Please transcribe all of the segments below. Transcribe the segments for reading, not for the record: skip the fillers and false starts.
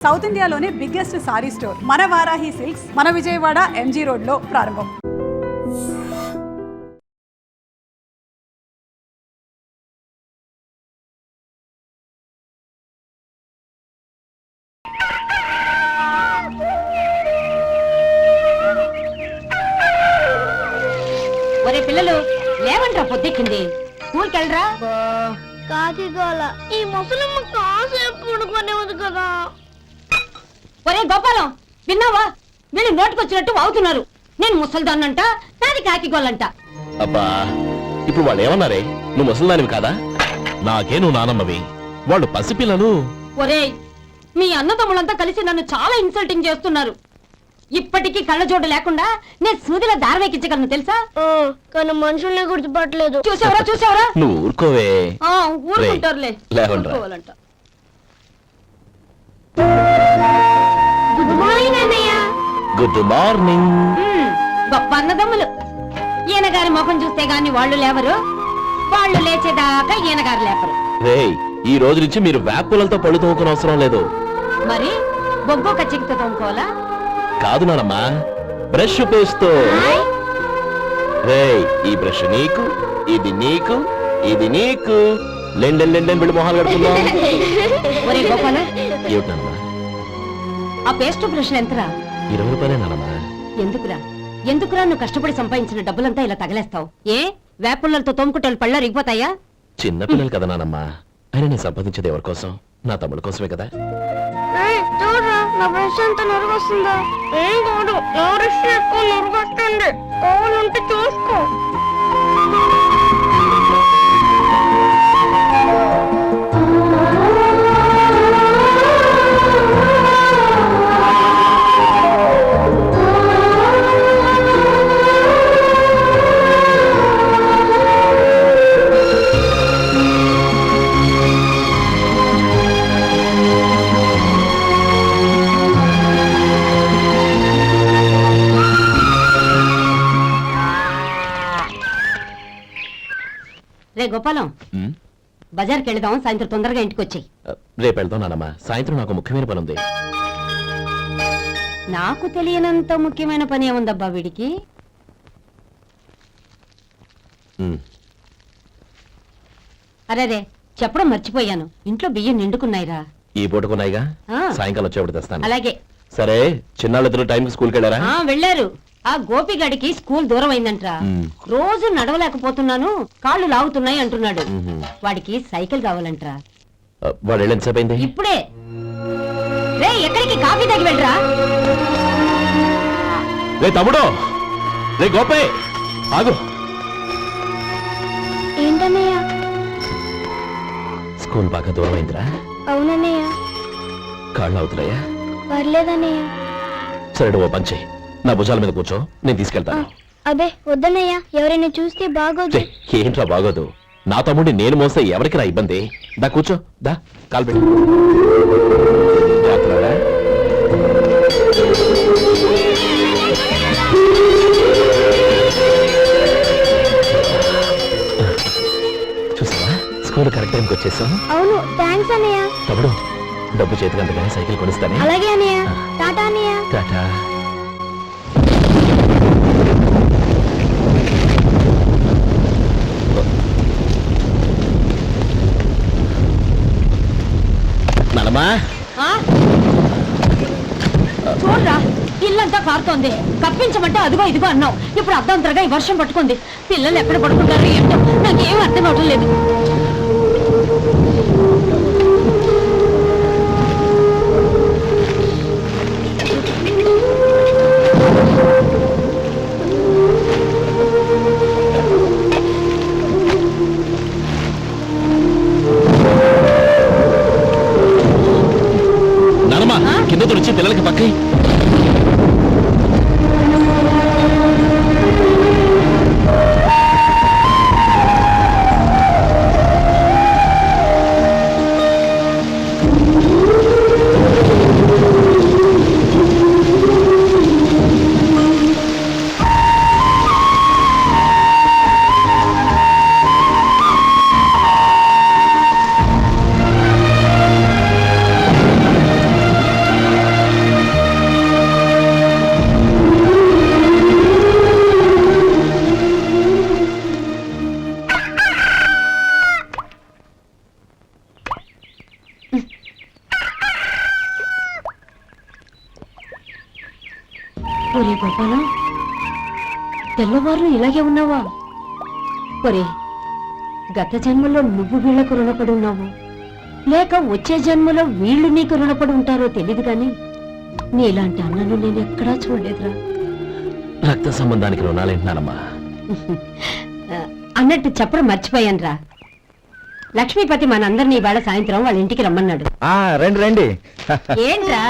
South ఇండియాలోనే biggest sorry store మన Varahi silks మన విజయవాడ ఎంజీ రోడ్ లో ప్రారంభం. ఒరే పిల్లలు లేవంట్రా, పొద్దెక్కింది. స్కూల్కి వెళ్ళరా. కాకిగోల ఈ ముసలమ్మ కాసేపు పడుకునేది కదా. ఒరే గోపాలం, విన్నావా? వీళ్ళు నోటికొచ్చినట్టు వాగుతున్నారు. నేను ముసల్దాన్నంట, నాది కాకిగోలంట. అబ్బా, ఇప్పుడు వాళ్ళు ఏమన్నారే? నువ్వు ముసల్దానివి కాదా? నాకే నువ్వు నానమ్మవి, వాళ్ళు పసిపిల్లలు. ఒరే, మీ అన్నదమ్ములంతా కలిసి నన్ను చాలా ఇన్సల్టింగ్ చేస్తున్నారు. ఇప్పటికీ కళ్ళజోడు లేకుండా నేను సూదిలో దారవేకించగలను తెలుసా? కానీ మనుషుల్ని గుర్తుపట్టలేదు. చూసావరా చూసావరా? నువ్వు ఊరుకోవే. ఊరుకుంటారులే. లేవండ్రా. గుడ్ మార్నింగ్ అన్నయ్య. Good morning. గొప్ప అన్నదమ్ములు. ఈయనగారి ముఖం చూస్తే గాని వాళ్ళు లేవరు, వాళ్ళు లేచేదాకా ఈయనగారు లేపరు. రేయ్, ఈ రోజు నుంచి మీరు వేపులతో పళ్ళు తోముకునే అవసరం లేదు. మరి బొగ్గు కచ్చికితో తోముకోవాలా? కాదు నానమ్మా, బ్రష్ పేస్తో. రేయ్, ఈ బ్రష్ నీకు, ఇది నీకు, ఇది నీకు. లెండెన్ వెళ్ళి మొహాలు కడుకుందాం. ఒరే గోపాలం, ఏమిటమ్మా? ఆ పేస్ట్ బ్రష్ ఎంతరా? 20 రూపాయలే నానమ్మా. ఎందుకురా నువ్వు కష్టపడి సంపాదించిన డబ్బులంతా ఇలా తగలేస్తావు? ఏ వేపుల్లలతో తోముకుంటే పళ్ళ రిగిపోతాయా? చిన్నపిల్లలు కదా నానమ్మా. అయినా నేను సంపాదించేది ఎవరి కోసం? నా తమ్ముడు కోసమే కదా. చూడరా, నా బ్రష్ ఎంత నొరుగొస్తుందో. ఏం కాదు, నా బ్రష్ ఎక్కువ నొరుగొస్తుంది. కావాలంటే చూసుకో. రే గోపాలం, బజార్కి వెళదాం. సాయంత్రం తొందరగా ఇంటికి వచ్చాయి. రేపు వెళ్దాం నానమ్మా. సాయంత్రం నాకు ముఖ్యమైన పని ఉంది. నాకు తెలియనంత ముఖ్యమైన పని ఏముందబ్బా వీడికి? అరే చెప్పడం మర్చిపోయాను, ఇంట్లో బియ్యం నిండుకున్నాయిరా. ఈ పూటకున్నాయిగా, సాయంకాలం వచ్చేప్పుడు తెస్తాను. అలాగే. సరే, చిన్నాళ్ళిద్దరు టైంకి స్కూల్కి వెళ్ళారా? వెళ్ళారు. ఆ గోపిగడికి స్కూల్ దూరం అయిందంట్రా. రోజు నడవలేకపోతున్నాను, కాళ్ళు లాగుతున్నాయి అంటున్నాడు. వాడికి సైకిల్ కావాలంట్రా. వాడు వెళ్ళి ఎంతసేపు అయింది? ఇప్పుడే. రే, ఎక్కడికి? కాఫీ తాగి వెళ్ళరా. రే తమ్ముడు, రే గోపే, ఆగు. ఏంటన్నయ్య? స్కూల్ బాగా దూరం అయిందిరా. అవునన్నయ్య. కాళ్ళు అవుతున్నాయా? పర్లేదన్నయ్య. సరే, ఓ పని చెయ్యి, నా భుజాల మీద కూర్చో, నేను తీసుకెళ్తాను. అబే వద్దన్నయ్య, ఎవరైనా చూస్తే బాగోదు. ఏంట్రా బాగోదు? నా తమ్ముడిని నేను మోస్తే ఎవరికి రా ఇబ్బంది? దా కూర్చో, దా కాలు పెట్టు. జాగ్రత్తగా. చూసావా, స్కూల్ కరెక్ట్ టైంకి వచ్చేసాం. అవును, థ్యాంక్స్ అన్నయ్య. తమ్ముడు, డబ్బు చేతికి అంతగానే సైకిల్ కొనిస్తానే. అలాగే అన్నయ్య. టాటా అన్నయ్య. టాటా. నానమ్మా, చూడరా, ఇల్లంతా కారుతోంది. కప్పించమంటే అదిగో ఇదిగో అన్నావు. ఇప్పుడు అర్ధంతరగా ఈ వర్షం పట్టుకుంది. పిల్లలు ఎక్కడ పడుకుంటారు ఏంటో నాకేం అర్థం అవటం లేదు. కింద తుడిచి పిల్లలకి పక్కై. ఒరే గోపాలం, తెల్లవారు ఇలాగే ఉన్నావా? ఒరే, గత జన్మలో నువ్వు వీళ్లకు రుణపడి ఉన్నావు, లేక వచ్చే జన్మలో వీళ్ళు నీకు రుణపడి ఉంటారో తెలీదు కానీ నీలాంటి అన్నను నేను ఎక్కడా చూడలేదురా. రక్త సంబంధానికి రుణాలేంటున్నానమ్మా. అన్నట్టు చెప్పడం మర్చిపోయానురా. లక్ష్మీపతి మనందరినీ ఇవాళ సాయంత్రం వాళ్ళ ఇంటికి రమ్మన్నాడు. రండి రండి. ఏంట్రా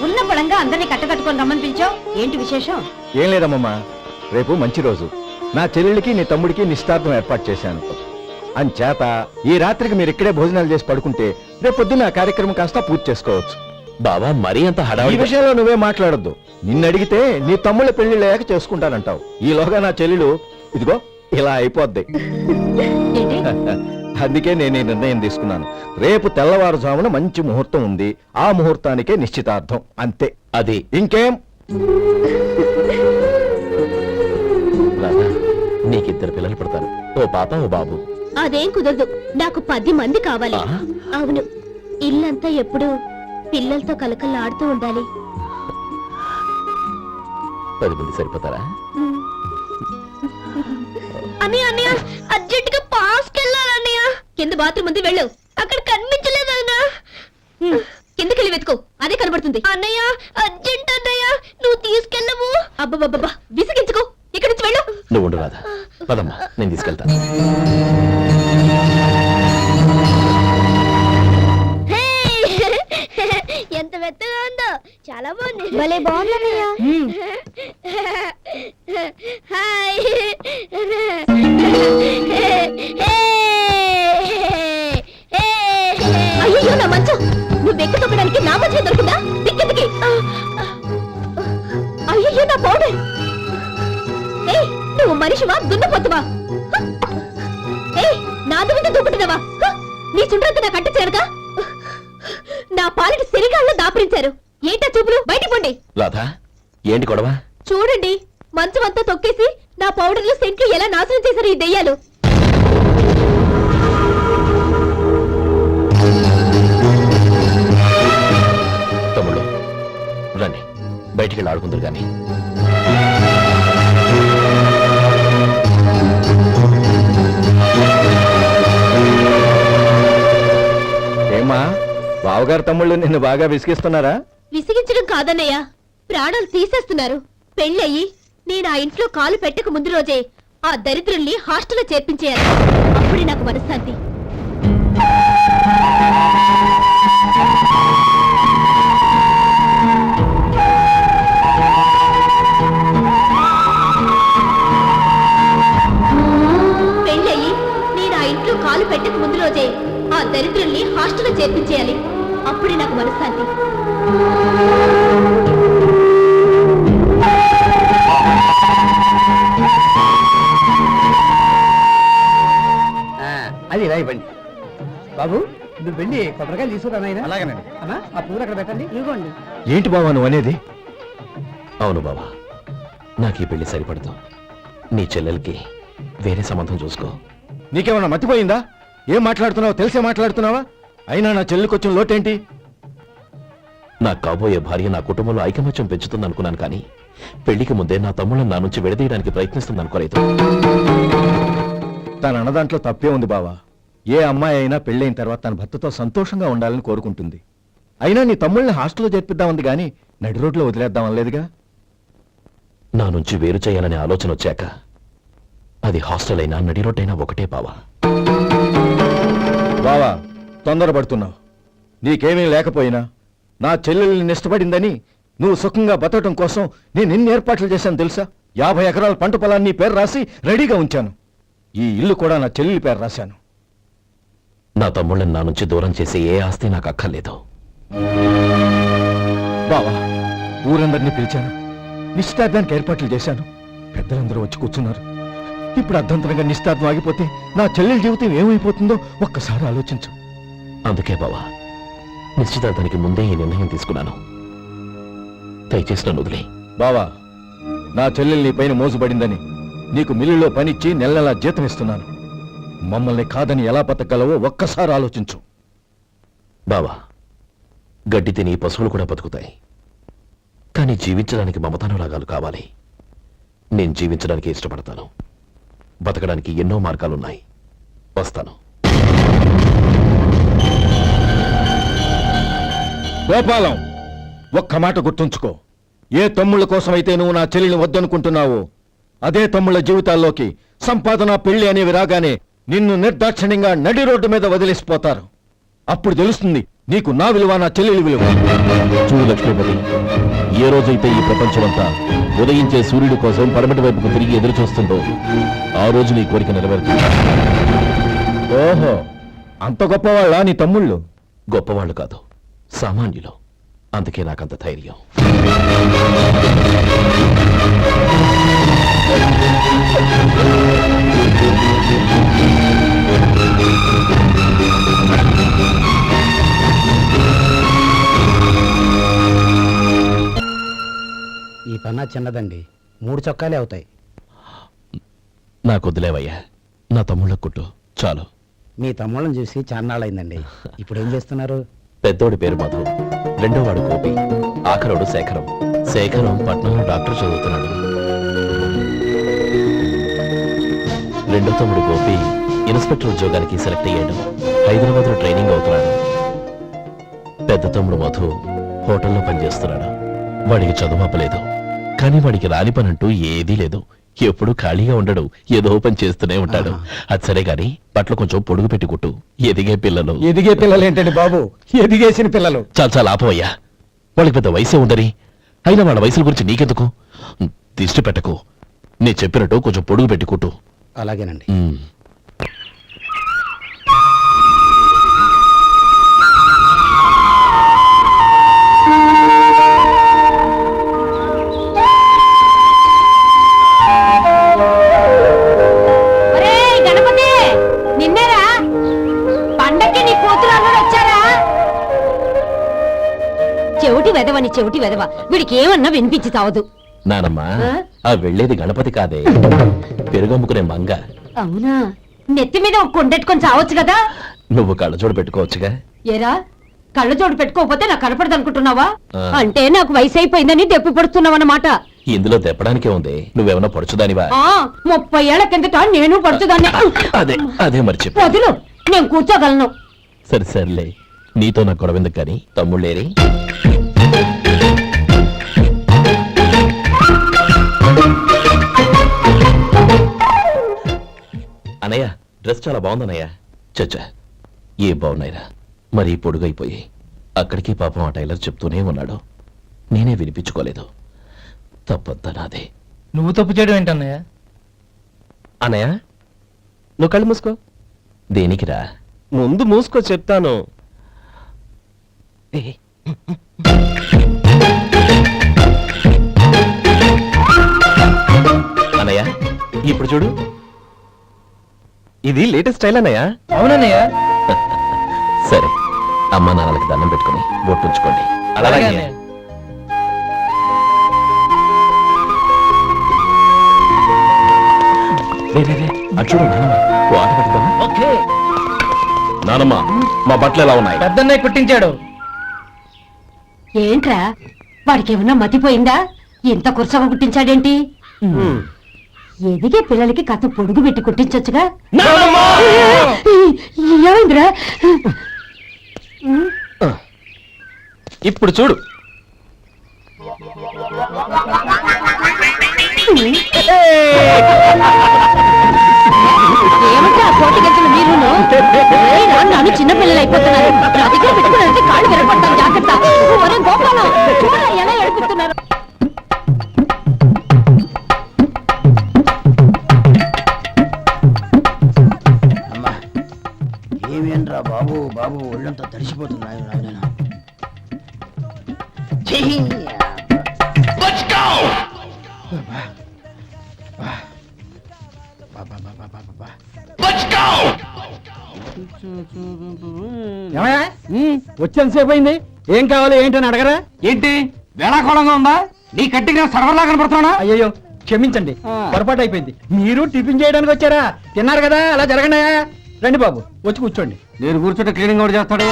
ఉన్న పొలంగా అందరినీ కట్టకట్టుకొని రమ్మని పిలిచావు? ఏంటి విశేషం? ఏం లేదమ్మమ్మా, రేపు మంచి రోజు. నా చెల్లెళ్ళకి నీ తమ్ముడికి నిశ్చితార్థం ఏర్పాటు చేశాను. అంచేత ఈ రాత్రికి మీరు ఇక్కడే భోజనాలు చేసి పడుకుంటే రేపు పొద్దున్న ఆ కార్యక్రమం కాస్త పూర్తి చేసుకోవచ్చు. బావా మరీ అంత ఈ హడావిడి విషయంలో నువ్వే మాట్లాడొద్దు. నిన్ను అడిగితే నీ తమ్ముళ్ళ పెళ్లిళ్ళయ్యాక చేసుకుంటానంటావు. ఈలోగా నా చెల్లెలు ఇదిగో ఇలా అయిపోద్ది. ఏంటి? అందుకే నేను ఈ నిర్ణయం తీసుకున్నాను. రేపు తెల్లవారుజామున మంచి ముహూర్తం ఉంది. ఆ ముహూర్తానికే నిశ్చితార్థం, అంతే. అది ఇంకేం? రాధా, నీకిద్దరు పిల్లలు పడతారు, ఓ పాప ఓ బాబు. అదేం కుదరదు, నాకు 10 మంది కావాలి. ఆ? అవును, ఇల్లంతా ఎప్పుడు పిల్లలతో కలకల్లాడుతూ ఉండాలి. 10 మంది సరిపోతారా? అన్నయ్య అన్నయ్య, అర్జెంట్ గా పాస్కి వెళ్ళాలన్నయ్య. కింద బాత్రూమ్ ఉంది, వెళ్ళు. అక్కడ కనిపించలేదు అన్న. కిందకెళ్ళి వెతుకో, అదే కనబడుతుంది. అన్నయ్య అర్జెంట్ అన్నయ్య, నువ్వు తీసుకెళ్ళవు. అబ్బబ్బబ్బా, విసిగించుకో, ఇక్కడి నుంచి వెళ్ళు. నువ్వు ఉండు రాధా, పదమ్మా నేను తీసుకెళ్తాను. ఎంత మెత్తగా ఉందో, చాలా బాగుంది. భలే బాగుందన్నయ్య. హాయ్. అయ్యో నా మంచం, నువ్వు వెక్కి తొక్కడానికి నా మంచం దొరుకుతుందా? దిక్కెందుకి? అయ్యో నా పౌడర్. ఏయ్, నువ్వు మనిషివా దున్నపోతువా? ఏయ్, నా దుమ్మితో దూకుంటున్నావా? నీ చుండ్రంతా నాకు అంటించారుగా. నా పాలిటి శరీరాల్లో దాపరించారు. ఏంటా చూపులు? బయటికి పోండి. రాధా, ఏంటి గొడవ? చూడండి, మంచం అంతా తొక్కేసి నా పౌడర్లు సెంట్లు ఎలా నాశనం చేశారు ఈ దెయ్యాలు. తమ్ముళ్ళు రండి, బయటికి వెళ్ళి ఆడుకుందరు గాని. ఏమా, బావగారు తమ్ముళ్ళు నిన్ను బాగా విసిగిస్తున్నారా? విసిగించడం కాదన్నయ్య, ప్రాణాలు తీసేస్తున్నారు. పెళ్ళయి నేను ఆ ఇంట్లో కాలు పెట్టక ముందు రోజే ఆ దరిద్రుల్ని హాస్టల్లో చేర్పించేయాలి. అప్పుడే నాకు మనశ్శాంతి. పెళ్ళయి నేను ఆ ఇంట్లో కాలు పెట్టక ముందు రోజే ఆ దరిద్రుల్ని హాస్టల్లో చేర్పించేయాలి. అప్పుడే నాకు మనశ్శాంతి. అది ఇలా ఇవ్వండి. బాబు, నువ్వు వెళ్ళి కొబ్బరికాయలు తీసుకురా నాయనా. అలాగేనండి. అమ్మా, ఆ పువ్వులు అక్కడ పెట్టండి. ఇవ్వండి. ఏంటి బావా నువ్వు అనేది? అవును బావా, నాకు ఈ పెళ్లి సరిపడదు. నీ చెల్లెలకి వేరే సంబంధం చూసుకో. నీకేమన్నా మతిపోయిందా? ఏం మాట్లాడుతున్నావో తెలిసే మాట్లాడుతున్నావా? అయినా నా చెల్లికి వచ్చిన లోటేంటి? నా కాబోయే భార్య నా కుటుంబంలో ఐకమత్యం పెంచుతుంది అనుకున్నాను, కానీ పెళ్లికి ముందే నా తమ్ముళ్ళని నా నుంచి విడదీయడానికి ప్రయత్నిస్తుంది అనుకోలేదు. తన అన్నదాంట్లో తప్పే ఉంది బావా. ఏ అమ్మాయి అయినా పెళ్ళైన తర్వాత తన భర్తతో సంతోషంగా ఉండాలని కోరుకుంటుంది. అయినా నీ తమ్ముళ్ళని హాస్టల్లో చేర్పిద్దామంది గాని నడి రోడ్లో వదిలేద్దామనలేదుగా. నా నుంచి వేరు చేయాలనే ఆలోచన వచ్చాక అది హాస్టల్ అయినా నడి రోడ్డైనా ఒకటే బావా. బావా, తొందరపడుతున్నావు. నీకేమీ లేకపోయినా నా చెల్లెల్ని ఇష్టపడిందని నువ్వు సుఖంగా బతకటం కోసం నేను ఎన్ని ఏర్పాట్లు చేశాను తెలుసా? 50 ఎకరాల పంట పొలాన్ని నీ పేరు రాసి రెడీగా ఉంచాను. ఈ ఇల్లు కూడా నా చెల్లెలి పేరు రాశాను. నా తమ్ముళ్ళని నా నుంచి దూరం చేసే ఏ ఆస్తి నాకు అక్కర్లేదు. బావా, ఊరందరినీ పిలిచాను, నిశ్చితార్థానికి ఏర్పాట్లు చేశాను. పెద్దలందరూ వచ్చి కూర్చున్నారు. ఇప్పుడు అర్ధంతరంగా నిశ్చితార్థం ఆగిపోతే నా చెల్లెలి జీవితం ఏమైపోతుందో ఒక్కసారి ఆలోచించు. అందుకే బావా, నిశ్చితార్థానికి ముందే ఈ నిర్ణయం తీసుకున్నాను. దయచేసి నన్ను వదిలే. బావా, నా చెల్లెలు నీ పైన మోజుబడిందని నీకు మిల్లులో పనిచ్చి నెల నెలా జీతం ఇస్తున్నాను. మమ్మల్ని కాదని ఎలా బతకగలవో ఒక్కసారి ఆలోచించు. బావా, గడ్డి తిని పశువులు కూడా బతుకుతాయి. కానీ జీవించడానికి మమతానురాగాలు కావాలి. నేను జీవించడానికి ఇష్టపడతాను. బతకడానికి ఎన్నో మార్గాలున్నాయి. వస్తాను. గోపాలం, ఒక్క మాట గుర్తుంచుకో. ఏ తమ్ముళ్ళ కోసమైతే నువ్వు నా చెల్లిని వద్దనుకుంటున్నావో అదే తమ్ముళ్ళ జీవితాల్లోకి సంపాదన, పెళ్లి అనేవి రాగానే నిన్ను నిర్దాక్షిణ్యంగా నడి రోడ్డు మీద వదిలేసిపోతారు. అప్పుడు తెలుస్తుంది నీకు నా విలువ, నా చెల్లెలి విలువ. చూడు లక్ష్మీపతి, ఏ రోజైతే ఈ ప్రపంచమంతా ఉదయించే సూర్యుడి కోసం పడమటి వైపుకు తిరిగి ఎదురు చూస్తుందో ఆ రోజు నీ కోరిక నెరవేరుతుంది. ఓహో, అంత గొప్పవాళ్ళ నీ తమ్ముళ్ళు? గొప్పవాళ్ళు కాదు, సామాన్యులు. అందుకే నాకంత ధైర్యం. ఈ పన్నా చిన్నదండి, 3 చొక్కాలే అవుతాయి. నాకు వదిలేవయ్యా, నా తమ్ముళ్ళ కుట్టు చాలు. మీ తమ్ముళ్ళని చూసి చాన్నాళ్ళైందండి. ఇప్పుడు ఏం చేస్తున్నారు? పెద్దోడి పేరు మధు, రెండోవాడు గోపి, ఆఖరోడు శేఖరం. శేఖరం పట్నంలో డాక్టర్ చదువుతున్నాడు. రెండో తమ్ముడు గోపి ఇన్స్పెక్టర్ ఉద్యోగానికి సెలెక్ట్ అయ్యాడు. హైదరాబాద్లో ట్రైనింగ్ అవుతున్నాడు. పెద్ద తమ్ముడు మధు హోటల్లో పనిచేస్తున్నాడు. వాడికి చదువు అప్పలేదు, కానీ వాడికి రాని పని అంటూ ఏదీ లేదు. ఎప్పుడు ఖాళీగా ఉండడు, ఏదో పని చేస్తూనే ఉంటాడు. అది సరే గాని బట్టలు కొంచెం పొడుగు పెట్టి కుట్టు. ఎదిగే పిల్లలు. ఎదిగే పిల్లలు ఏంటండి బాబు, ఎదిగేసిన పిల్లలు. చాలా చాలా ఆపవయ్యా, వాళ్ళకి పెద్ద వయసే ఉందని. అయినా వాళ్ళ వయసుల గురించి నీకెందుకు? దిష్టి పెట్టకు. నేను చెప్పినట్టు కొంచెం పొడుగు పెట్టి కుట్టు. అలాగేనండి. గణపతి, నిన్నేరా? పండక్కి నీ కూతురు అల్లుడు వచ్చారా? చెవిటి వెదవని చెవిటి వెదవ, వీడికి ఏమన్నా వినిపించి తావదు. నానమ్మా, ఆ వెళ్ళేది గణపతి కాదే, పెరుగమ్ముకునే మంగ. అవునా? నెత్తి మీద ఒక కొండెట్టుకొని చావచ్చు కదా. నువ్వు కళ్ళజోడు పెట్టుకోవచ్చుగా. ఏరా, కళ్ళజోడు పెట్టుకోకపోతే నాకు కనపడదు అనుకుంటున్నావా? ఆ. అంటే నాకు వయసు అయిపోయిందని దెప్పి పడుతున్నావన్నమాట. ఇందులో తెప్పడానికే ఉంది. నువ్వేమన్నా పడుచుదానివా? 30 ఏళ్ల కిందట నేను పడుతుందాన్ని. అదే అదే మరి చెప్పు. వదులు, నేను కూర్చోగలను. సరే సర్లే, నీతో నాకు గొడవ ఎందుకు కానీ. తమ్ముళ్ళేరి? అనయ్య, డ్రెస్ చాలా బాగుందన్నయ్య. చచ్చా, ఏ బాగున్నాయిరా, మరీ పొడుగైపోయి. అక్కడికి పాపం ఆ టైలర్ చెప్తూనే ఉన్నాడు, నేనే వినిపించుకోలేదు. తప్పంతా నాదే. నువ్వు తప్పు చేయడం ఏంటన్నయ్య? అనయ్య, నువ్వు కళ్ళు మూసుకో. దేనికిరా? ముందు మూసుకో చెప్తాను. అనయ్య, ఇప్పుడు చూడు. ఇది లేటెస్ట్ స్టైల్ అన్నయ్య. అవునన్నయ్య. సరే, అమ్మా నాన్నలకి దండం పెట్టుకుని బొట్టుంచుకోండి. అలాగే అలాగే. అన్నయ్య. అటు చూడు నానమ్మ, ఓ ఆట పెడతావా? ఓకే. నానమ్మ, మా బట్టలు ఎలా ఉన్నాయి? పెద్దన్నయ్య కుట్టించాడు. ఏంట్రా, వాడికి ఏమన్నా మతిపోయిందా? ఇంత కుర్చగా కుట్టించాడేంటి? ఎదిగే పిల్లలకి కథ పొడుగు పెట్టి కుట్టించొచ్చుగా. ఏమైందిరా? ఇప్పుడు చూడు. ఏమంటే ఆ కోటి గంటలు మీరు నన్ను చిన్న పిల్లలు అయిపోతున్నారు. నా దగ్గర పెట్టుకున్నారంటే కాళ్ళు విరపడతాను, జాగ్రత్త. ఒరే గోపాలం, చూడరా ఎలా ఏడిపిస్తున్నారు. అమ్మా, ఏమేంట్రా బాబు, బాబు ఒళ్ళంతా తడిసిపోతున్నాయి. నాయనా వచ్చేంతసేపు అయింది. ఏం కావాలి ఏంటని అడగరా? ఏంటి వేళాకోళంగా ఉందా? నీ కట్టిగా సర్వర్లా కనపడుతున్నా? అయ్యో క్షమించండి, పొరపాటు అయిపోయింది. మీరు టిఫిన్ చేయడానికి వచ్చారా? తిన్నారు కదా, అలా జరగండి. రండి బాబు, వచ్చి కూర్చోండి. నేను కూర్చుంటే క్లీనింగ్ కూడా చేస్తాడు.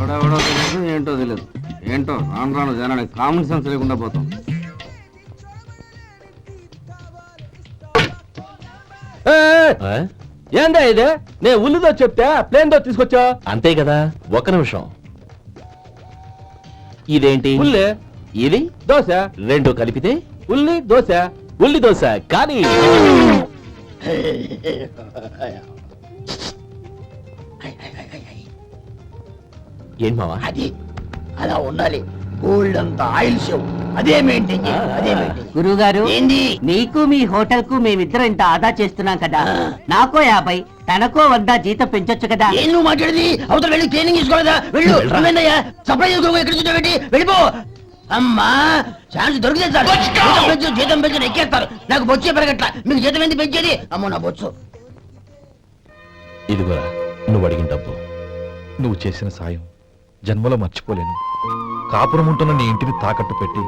ఎవడెవడో తెలియదు ఏంటో తెలియదు. ఏంటో రాను రాను జనానికి కామన్ సెన్స్ లేకుండా పోతాం. ఆ? ఏందా ఇది? నేను ఉల్లిదో చెప్తే ప్లేన్ దో తీసుకొచ్చా. అంతే కదా, ఒక్క నిమిషం. ఇదేంటి? ఉల్లి ఇది దోశ, రెండు కలిపితే ఉల్లి దోశ. ఉల్లి దోశ. కానీ ఏంటి మావా? అది అలా ఉండాలి. గోల్డ్ అంత ఆయిల్ షో అదే మెయింటైన్ చేయి, అదే మెయింటైన్. గురువు గారు, ఏంది? నీకు మీ హోటల్ కు మేమిద్దరం ఇంత ఆదా చేస్తున్నాం కదా, నాకో 50 తనకో 100 జీతం పెంచొచ్చు కదా. ఏం నువ్వు మాట్లాడేది? అవతల వెళ్ళి ట్రైనింగ్ తీసుకోలేదా? వెళ్ళు. నువ్వేందయ్యా సప్లై చేసుకో, ఎక్కడ చూసావు? వెళ్ళిపో. అమ్మా ఛాన్స్ దొరికితే సార్ జీతం పెంచు ఎక్కేస్తారు. నాకు బొచ్చే పెరగట్ల, మీకు జీతం ఎందుకు పెంచేది? అమ్మో నా బొచ్చు. ఇదిగోరా నువ్వు అడిగిన డబ్బు. నువ్వు చేసిన సాయం జన్మలో మర్చిపోలేను. కాపురం ఉంటున్న నీ ఇంటిని తాకట్టు పెట్టి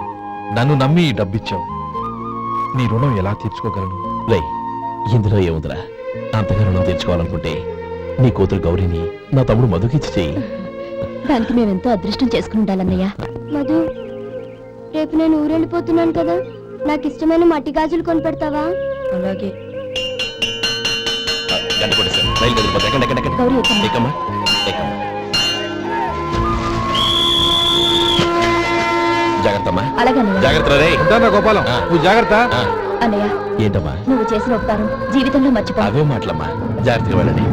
నన్ను నమ్మి ఈ డబ్బిచ్చావు. నీ రుణం ఎలా తీర్చుకోగలను? రేయ్, ఇందులో ఏముందిరా? అంతగా రుణం తీర్చుకోవాలనుకుంటే నీ కూతురు గౌరీని నా తమ్ముడు మధుకిచ్చి చెయ్యి. దానికి మేమెంతో అదృష్టం చేసుకుని ఉండాలన్నయ్య. మధు, రేపు నేను ఊరెళ్ళిపోతున్నాను కదా, నాకు ఇష్టమైన మట్టి గాజులు కొనిపెడతావా? అలాగే. గంట కొట్టేశాను. రైలు కదిలిపోతే ఎక్కండి, ఎక్కండి, ఎక్కండి. గౌరీ ఎక్కమ్మా. ఎక్కమ్మా, ఎక్కమ్మా. జాగ్రత్త అమ్మా. అలాగే అన్నయ్య. జాగ్రత్త రే. ఉంటానా గోపాలం, నువ్వు జాగ్రత్త. అన్నయ్య, ఏంటమ్మా? నువ్వు చేసిన ఉపకారం జీవితంలో మర్చిపో. అవే మాటలమ్మా. జాగ్రత్తగా వెళ్ళండి.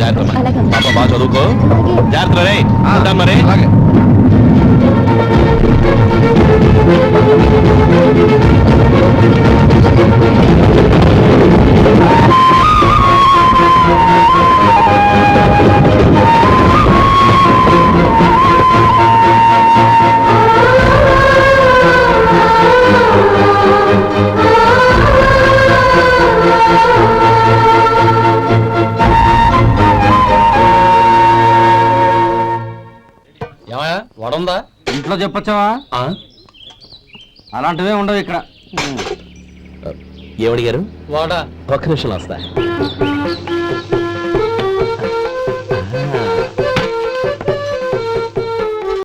జాగ్రత్త అలాగే. పాప బాగా చదువుకో. అలాగే. జాగ్రత్త రే. ఉంటామ్మా రే. అలాగే. వడుందా? ఇంట్లో చెప్పొచ్చావా? అలాంటివే ఉండవు ఇక్కడ. ఏమడిగారు? వాడా ఒక్క నిమిషం వస్తా.